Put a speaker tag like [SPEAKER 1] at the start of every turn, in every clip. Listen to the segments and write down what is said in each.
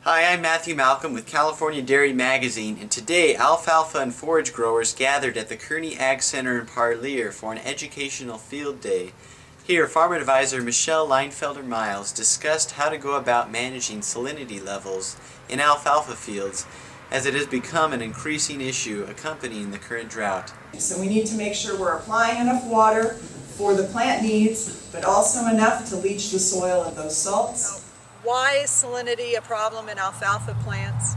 [SPEAKER 1] Hi, I'm Matthew Malcolm with California Dairy Magazine, and today alfalfa and forage growers gathered at the Kearney Ag Center in Parlier for an educational field day. Here, Farm Advisor Michelle Leinfelder-Miles discussed how to go about managing salinity levels in alfalfa fields, as it has become an increasing issue accompanying the current drought.
[SPEAKER 2] So we need to make sure we're applying enough water for the plant needs, but also enough to leach the soil of those salts.
[SPEAKER 3] Why is salinity a problem in alfalfa plants?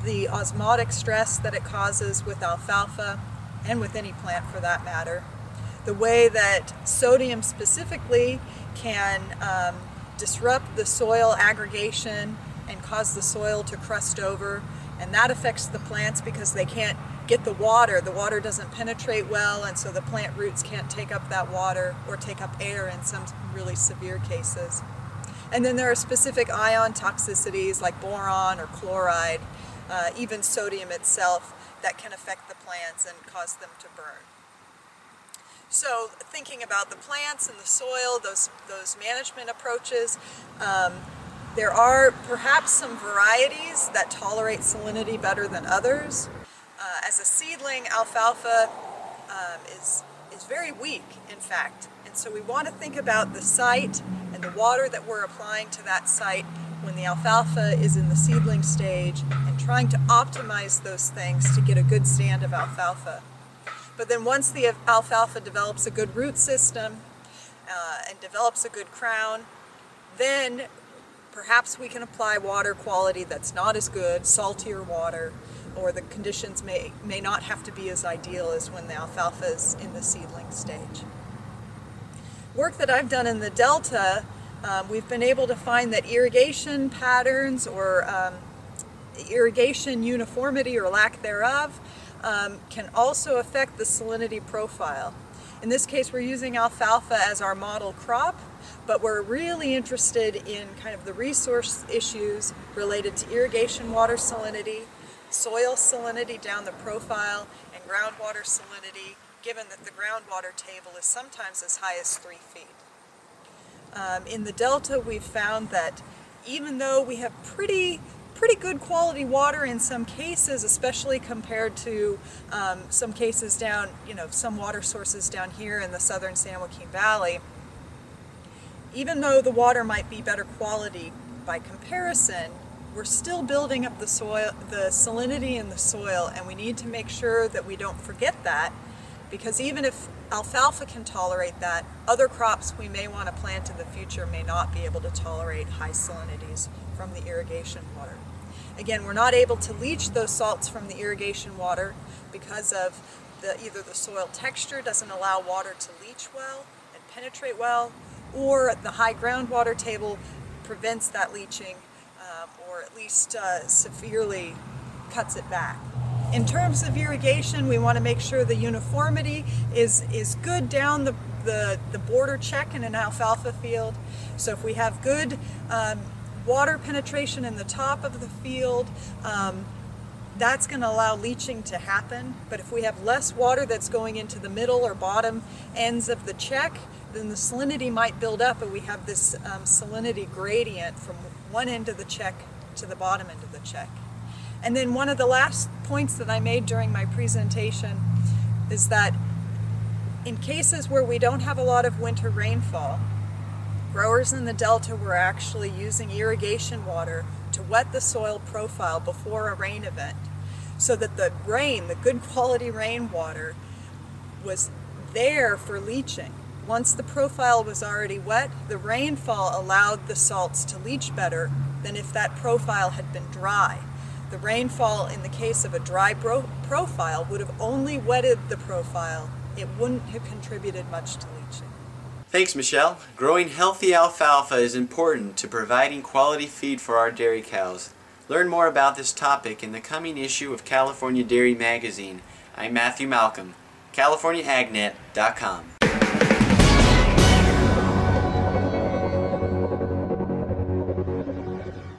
[SPEAKER 3] The osmotic stress that it causes with alfalfa, and with any plant for that matter. The way that sodium specifically can disrupt the soil aggregation and cause the soil to crust over, and that affects the plants because they can't get the water. The water doesn't penetrate well, and so the plant roots can't take up that water or take up air in some really severe cases. And then there are specific ion toxicities like boron or chloride, even sodium itself, that can affect the plants and cause them to burn. So thinking about the plants and the soil, those management approaches, there are perhaps some varieties that tolerate salinity better than others. As a seedling, alfalfa is very weak, in fact. And so we want to think about the site and the water that we're applying to that site when the alfalfa is in the seedling stage, and trying to optimize those things to get a good stand of alfalfa. But then once the alfalfa develops a good root system and develops a good crown, then perhaps we can apply water quality that's not as good, saltier water, or the conditions may not have to be as ideal as when the alfalfa is in the seedling stage. Work that I've done in the Delta, we've been able to find that irrigation patterns or irrigation uniformity or lack thereof can also affect the salinity profile. In this case, we're using alfalfa as our model crop, but we're really interested in kind of the resource issues related to irrigation water salinity, soil salinity down the profile, and groundwater salinity, given that the groundwater table is sometimes as high as 3 feet. In the Delta, we've found that even though we have pretty good quality water in some cases, especially compared to some cases down, some water sources down here in the southern San Joaquin Valley, even though the water might be better quality by comparison, we're still building up the soil, the salinity in the soil, and we need to make sure that we don't forget that, because even if alfalfa can tolerate that, other crops we may want to plant in the future may not be able to tolerate high salinities from the irrigation water. Again, we're not able to leach those salts from the irrigation water because of either the soil texture doesn't allow water to leach well and penetrate well, or the high groundwater table prevents that leaching, or at least severely cuts it back. In terms of irrigation, we want to make sure the uniformity is good down the border check in an alfalfa field. So if we have good water penetration in the top of the field, that's going to allow leaching to happen. But if we have less water that's going into the middle or bottom ends of the check, then the salinity might build up, and we have this salinity gradient from one end of the check to the bottom end of the check. And then one of the last points that I made during my presentation is that in cases where we don't have a lot of winter rainfall, growers in the Delta were actually using irrigation water to wet the soil profile before a rain event, so that the rain, the good quality rainwater, was there for leaching. Once the profile was already wet, the rainfall allowed the salts to leach better than if that profile had been dry. The rainfall in the case of a dry profile would have only wetted the profile. It wouldn't have contributed much to leaching.
[SPEAKER 1] Thanks, Michelle. Growing healthy alfalfa is important to providing quality feed for our dairy cows. Learn more about this topic in the coming issue of California Dairy Magazine. I'm Matthew Malcolm, CaliforniaAgNet.com.